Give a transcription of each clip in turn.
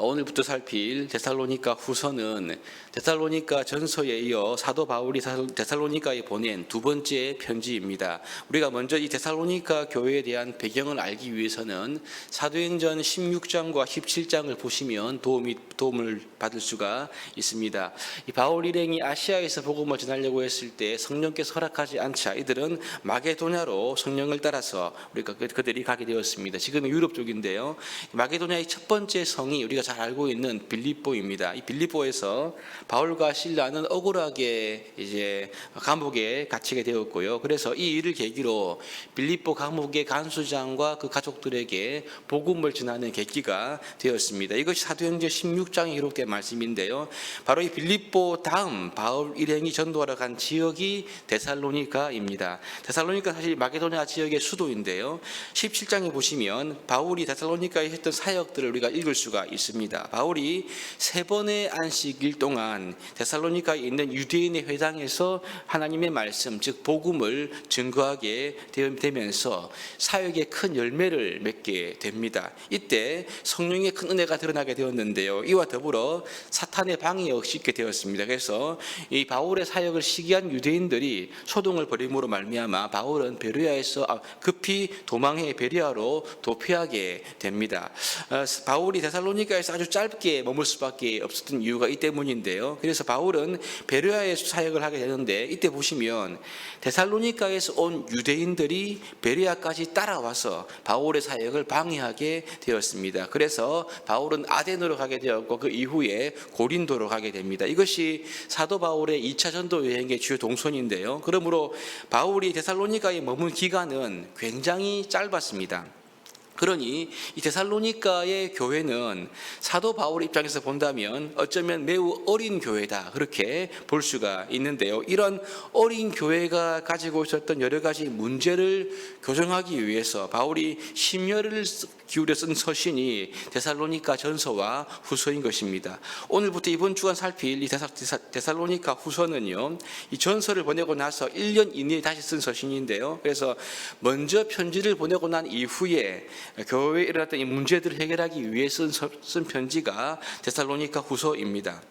오늘부터 살필 데살로니가 후서는 데살로니가 전서에 이어 사도 바울이 데살로니가에 보낸 두 번째 편지입니다. 우리가 먼저 이 데살로니가 교회에 대한 배경을 알기 위해서는 사도행전 16장과 17장을 보시면 도움을 받을 수가 있습니다. 이 바울 일행이 아시아에서 복음을 전하려고 했을 때 성령께서 허락하지 않자 이들은 마게도냐로 성령을 따라서 그들이 가게 되었습니다. 지금은 유럽 쪽인데요. 마게도냐의 첫 번째 성이 우리가 잘 알고 있는 빌립보입니다. 이 빌립보에서 바울과 실라는 억울하게 이제 감옥에 갇히게 되었고요. 그래서 이 일을 계기로 빌립보 감옥의 간수장과 그 가족들에게 복음을 전하는 계기가 되었습니다. 이것이 사도행전 16장에 기록된 말씀인데요. 바로 이 빌립보 다음 바울 일행이 전도하러 간 지역이 데살로니가입니다. 데살로니가 사실 마게도냐 지역의 수도인데요. 17장에 보시면 바울이 데살로니가에 했던 사역들을 우리가 읽을 수가 있습니다. 바울이 3번의 안식일 동안 데살로니가에 있는 유대인의 회당에서 하나님의 말씀, 즉 복음을 증거하게 되면서 사역에 큰 열매를 맺게 됩니다. 이때 성령의 큰 은혜가 드러나게 되었는데요. 이와 더불어 사탄의 방해 역시 있게 되었습니다. 그래서 이 바울의 사역을 시기한 유대인들이 소동을 벌임으로 말미암아 바울은 급히 도망해 베레아로 도피하게 됩니다. 바울이 데살로니가에서 아주 짧게 머물 수밖에 없었던 이유가 이 때문인데요. 그래서 바울은 베레아에서 사역을 하게 되는데 이때 보시면 데살로니가에서 온 유대인들이 베레아까지 따라와서 바울의 사역을 방해하게 되었습니다. 그래서 바울은 아덴으로 가게 되었고 그 이후에 고린도로 가게 됩니다. 이것이 사도 바울의 2차 전도 여행의 주요 동선인데요. 그러므로 바울이 데살로니가에 머문 기간은 굉장히 짧았습니다. 그러니 이 데살로니가의 교회는 사도 바울 입장에서 본다면 어쩌면 매우 어린 교회다 그렇게 볼 수가 있는데요. 이런 어린 교회가 가지고 있었던 여러 가지 문제를 교정하기 위해서 바울이 심혈을 기울여 쓴 서신이 데살로니가 전서와 후서인 것입니다. 오늘부터 이번 주간 살필 이 데살로니가 후서는요, 이 전서를 보내고 나서 1년 이내에 다시 쓴 서신인데요. 그래서 먼저 편지를 보내고 난 이후에 교회에 일어났던 이 문제들을 해결하기 위해 쓴 편지가 데살로니가 후서입니다.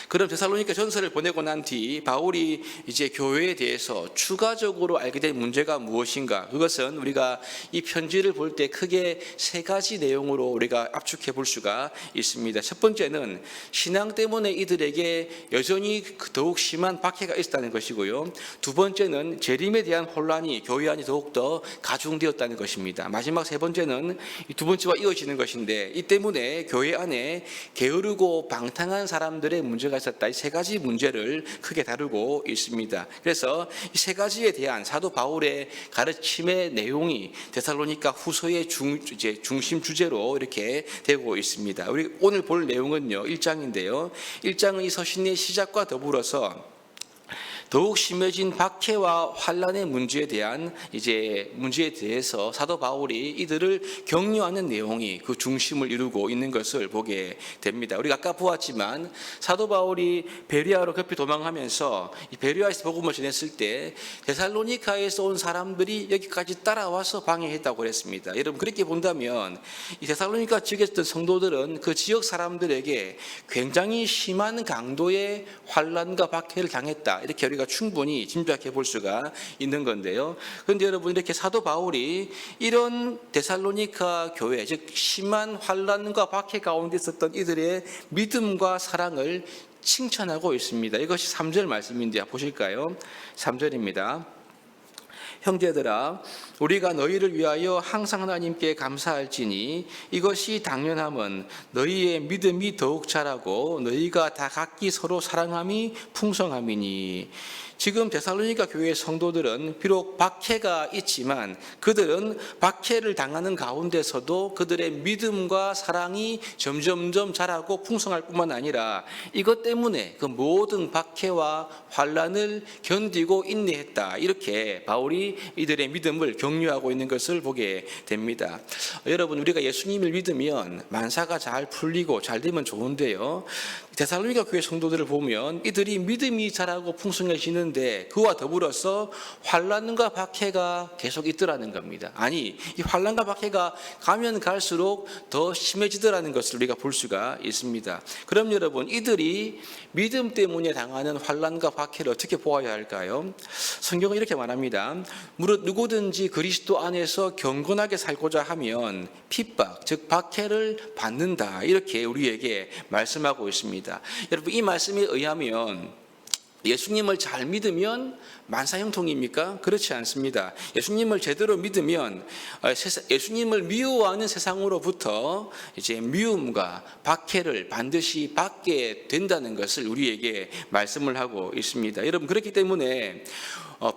그럼 데살로니가 전서를 보내고 난 뒤 바울이 이제 교회에 대해서 추가적으로 알게 된 문제가 무엇인가? 그것은 우리가 이 편지를 볼 때 크게 3가지 내용으로 우리가 압축해 볼 수가 있습니다. 첫 번째는 신앙 때문에 이들에게 여전히 더욱 심한 박해가 있었다는 것이고요. 두 번째는 재림에 대한 혼란이 교회 안에 더욱더 가중되었다는 것입니다. 마지막 3번째는 이 두 번째와 이어지는 것인데 이 때문에 교회 안에 게으르고 방탕한 사람들의 문제가 있었다. 이 3가지 문제를 크게 다루고 있습니다. 그래서 이 3가지에 대한 사도 바울의 가르침의 내용이 데살로니가 후서의 중심 주제로 이렇게 되고 있습니다. 우리 오늘 볼 내용은요 1장인데요. 1장은 이 서신의 시작과 더불어서 더욱 심해진 박해와 환난의 문제에 대해서 사도 바울이 이들을 격려하는 내용이 그 중심을 이루고 있는 것을 보게 됩니다. 우리가 아까 보았지만 사도 바울이 베레아로 급히 도망하면서 이 베레아에서 복음을 전했을 때 데살로니가에서 온 사람들이 여기까지 따라와서 방해했다고 그랬습니다. 여러분 그렇게 본다면 이 데살로니가 지역에 있던 성도들은 그 지역 사람들에게 굉장히 심한 강도의 환난과 박해를 당했다. 이렇게 우리가 충분히 짐작해 볼 수가 있는 건데요. 그런데 여러분 이렇게 사도 바울이 이런 데살로니가 교회, 즉 심한 환난과 박해 가운데 있었던 이들의 믿음과 사랑을 칭찬하고 있습니다. 이것이 3절 말씀인데 보실까요? 3절입니다. 형제들아 우리가 너희를 위하여 항상 하나님께 감사할지니 이것이 당연함은 너희의 믿음이 더욱 자라고 너희가 다 각기 서로 사랑함이 풍성함이니. 지금 데살로니가 교회의 성도들은 비록 박해가 있지만 그들은 박해를 당하는 가운데서도 그들의 믿음과 사랑이 점점점 자라고 풍성할 뿐만 아니라 이것 때문에 그 모든 박해와 환난을 견디고 인내했다. 이렇게 바울이 이들의 믿음을 격려하고 있는 것을 보게 됩니다. 여러분 우리가 예수님을 믿으면 만사가 잘 풀리고 잘 되면 좋은데요. 데살로니가 교회 성도들을 보면 이들이 믿음이 자라고 풍성해지는데 그와 더불어서 환난과 박해가 계속 있더라는 겁니다. 아니, 이 환난과 박해가 가면 갈수록 더 심해지더라는 것을 우리가 볼 수가 있습니다. 그럼 여러분, 이들이 믿음 때문에 당하는 환난과 박해를 어떻게 보아야 할까요? 성경은 이렇게 말합니다. 무릇 누구든지 그리스도 안에서 경건하게 살고자 하면 핍박, 즉 박해를 받는다, 이렇게 우리에게 말씀하고 있습니다. 여러분, 이 말씀에 의하면 예수님을 잘 믿으면 만사형통입니까? 그렇지 않습니다. 예수님을 제대로 믿으면 예수님을 미워하는 세상으로부터 이제 미움과 박해를 반드시 받게 된다는 것을 우리에게 말씀을 하고 있습니다. 여러분, 그렇기 때문에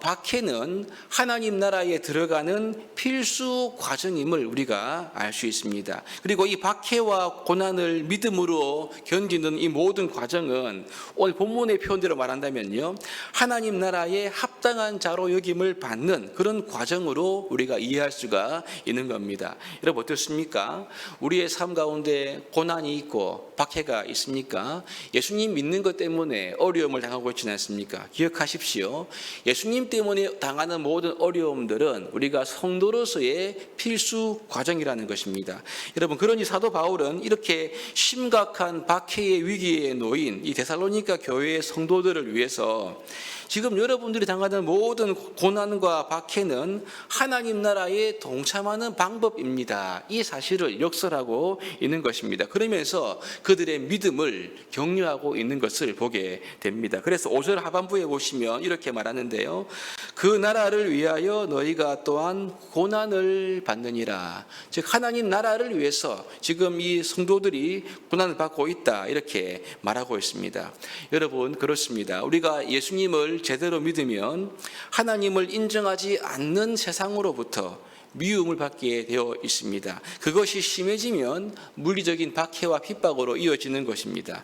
박해는 하나님 나라에 들어가는 필수 과정임을 우리가 알 수 있습니다. 그리고 이 박해와 고난을 믿음으로 견디는 이 모든 과정은 오늘 본문의 표현대로 말한다면요, 하나님 나라에 합당한 자로 여김을 받는 그런 과정으로 우리가 이해할 수가 있는 겁니다. 여러분, 어떻습니까? 우리의 삶 가운데 고난이 있고 박해가 있습니까? 예수님 믿는 것 때문에 어려움을 당하고 있지는 않습니까? 기억하십시오. 예수님 때문에 당하는 모든 어려움들은 우리가 성도로서의 필수 과정이라는 것입니다. 여러분, 그러니 사도 바울은 이렇게 심각한 박해의 위기에 놓인 이 데살로니가 교회의 성도들을 위해서 지금 여러분들이 당하는 모든 고난과 박해는 하나님 나라에 동참하는 방법입니다, 이 사실을 역설하고 있는 것입니다. 그러면서 그들의 믿음을 격려하고 있는 것을 보게 됩니다. 그래서 5절 하반부에 보시면 이렇게 말하는데요, 그 나라를 위하여 너희가 또한 고난을 받느니라. 즉 하나님 나라를 위해서 지금 이 성도들이 고난을 받고 있다, 이렇게 말하고 있습니다. 여러분, 그렇습니다. 우리가 예수님을 제대로 믿으면 하나님을 인정하지 않는 세상으로부터 미움을 받게 되어 있습니다. 그것이 심해지면 물리적인 박해와 핍박으로 이어지는 것입니다.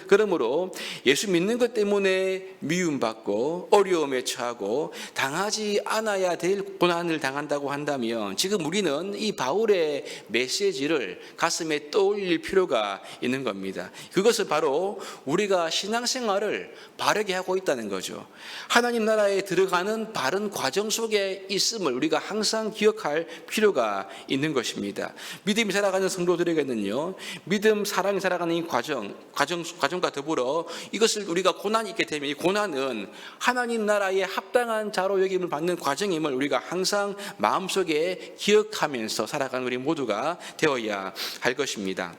그러므로 예수 믿는 것 때문에 미움받고 어려움에 처하고 당하지 않아야 될 고난을 당한다고 한다면 지금 우리는 이 바울의 메시지를 가슴에 떠올릴 필요가 있는 겁니다. 그것은 바로 우리가 신앙생활을 바르게 하고 있다는 거죠. 하나님 나라에 들어가는 바른 과정 속에 있음을 우리가 항상 기억할 필요가 있는 것입니다. 믿음이 살아가는 성도들에게는요, 믿음, 사랑이 살아가는 이 과정과 더불어 이것을 우리가 고난이 있게 되면 이 고난은 하나님 나라에 합당한 자로 여김을 받는 과정임을 우리가 항상 마음속에 기억하면서 살아가는 우리 모두가 되어야 할 것입니다.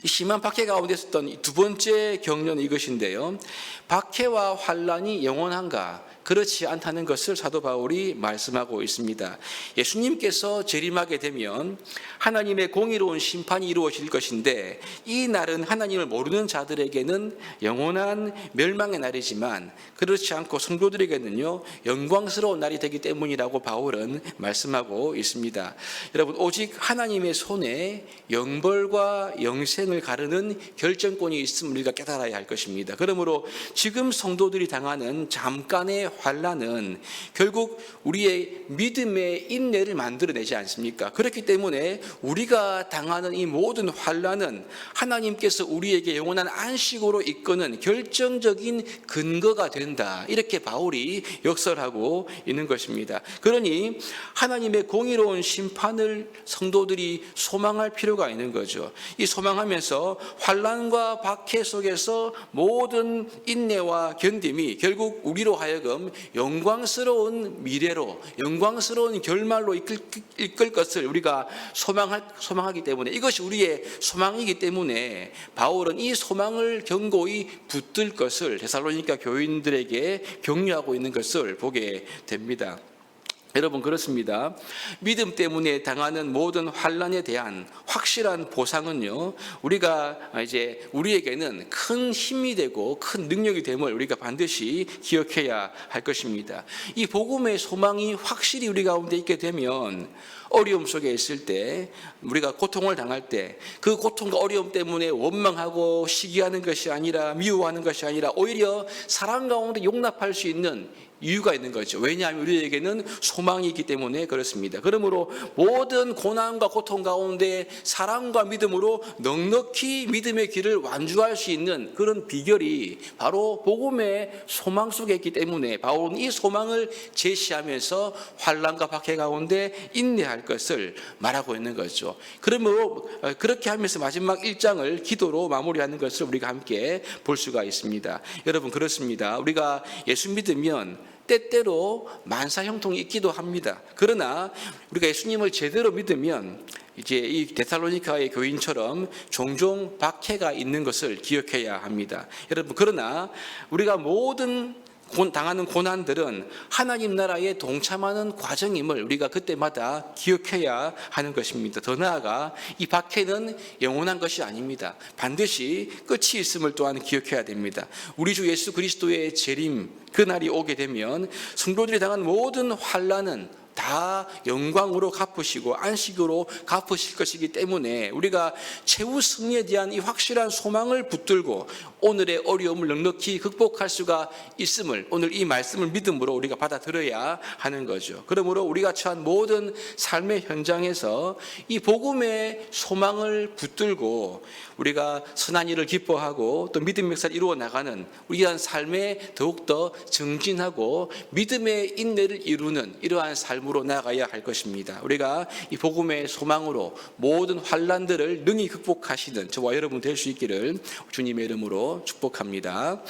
이 심한 박해 가운데 있었던 두 번째 격려는 이것인데요, 박해와 환난이 영원한가? 그렇지 않다는 것을 사도 바울이 말씀하고 있습니다. 예수님께서 재림하게 되면 하나님의 공의로운 심판이 이루어질 것인데 이 날은 하나님을 모르는 자들에게는 영원한 멸망의 날이지만 그렇지 않고 성도들에게는요, 영광스러운 날이 되기 때문이라고 바울은 말씀하고 있습니다. 여러분, 오직 하나님의 손에 영벌과 영생을 가르는 결정권이 있음을 우리가 깨달아야 할 것입니다. 그러므로 지금 성도들이 당하는 잠깐의 환난은 결국 우리의 믿음의 인내를 만들어내지 않습니까? 그렇기 때문에 우리가 당하는 이 모든 환난은 하나님께서 우리에게 영원한 안식으로 이끄는 결정적인 근거가 된다, 이렇게 바울이 역설하고 있는 것입니다. 그러니 하나님의 공의로운 심판을 성도들이 소망할 필요가 있는 거죠. 이 소망하면서 환난과 박해 속에서 모든 인내와 견딤이 결국 우리로 하여금 영광스러운 미래로, 영광스러운 결말로 이끌 것을 우리가 소망하기 때문에, 이것이 우리의 소망이기 때문에 바울은 이 소망을 견고히 붙들 것을 데살로니가 교인들에게 격려하고 있는 것을 보게 됩니다. 여러분, 그렇습니다. 믿음 때문에 당하는 모든 환난에 대한 확실한 보상은요, 우리에게는 큰 힘이 되고 큰 능력이 됨을 우리가 반드시 기억해야 할 것입니다. 이 복음의 소망이 확실히 우리 가운데 있게 되면 어려움 속에 있을 때, 우리가 고통을 당할 때 그 고통과 어려움 때문에 원망하고 시기하는 것이 아니라, 미워하는 것이 아니라 오히려 사랑 가운데 용납할 수 있는 이유가 있는 거죠. 왜냐하면 우리에게는 소망이 있기 때문에 그렇습니다. 그러므로 모든 고난과 고통 가운데 사랑과 믿음으로 넉넉히 믿음의 길을 완주할 수 있는 그런 비결이 바로 복음의 소망 속에 있기 때문에 바울은 이 소망을 제시하면서 환난과 박해 가운데 인내할 것을 말하고 있는 거죠. 그러므로 그렇게 하면서 마지막 1장을 기도로 마무리하는 것을 우리가 함께 볼 수가 있습니다. 여러분 그렇습니다. 우리가 예수 믿으면 때때로 만사 형통이 있기도 합니다. 그러나 우리가 예수님을 제대로 믿으면 이제 이 데살로니가의 교인처럼 종종 박해가 있는 것을 기억해야 합니다. 여러분 그러나 우리가 모든 당하는 고난들은 하나님 나라에 동참하는 과정임을 우리가 그때마다 기억해야 하는 것입니다. 더 나아가 이 박해는 영원한 것이 아닙니다. 반드시 끝이 있음을 또한 기억해야 됩니다. 우리 주 예수 그리스도의 재림 그날이 오게 되면 성도들이 당한 모든 환난은 다 영광으로 갚으시고 안식으로 갚으실 것이기 때문에 우리가 최후 승리에 대한 이 확실한 소망을 붙들고 오늘의 어려움을 넉넉히 극복할 수가 있음을 오늘 이 말씀을 믿음으로 우리가 받아들여야 하는 거죠. 그러므로 우리가 처한 모든 삶의 현장에서 이 복음의 소망을 붙들고 우리가 선한 일을 기뻐하고 또 믿음의 역사를 이루어 나가는 우리의 삶에 더욱더 정진하고 믿음의 인내를 이루는 이러한 삶으로 나아가야 할 것입니다. 우리가 이 복음의 소망으로 모든 환난들을 능히 극복하시는 저와 여러분 될 수 있기를 주님의 이름으로 축복합니다.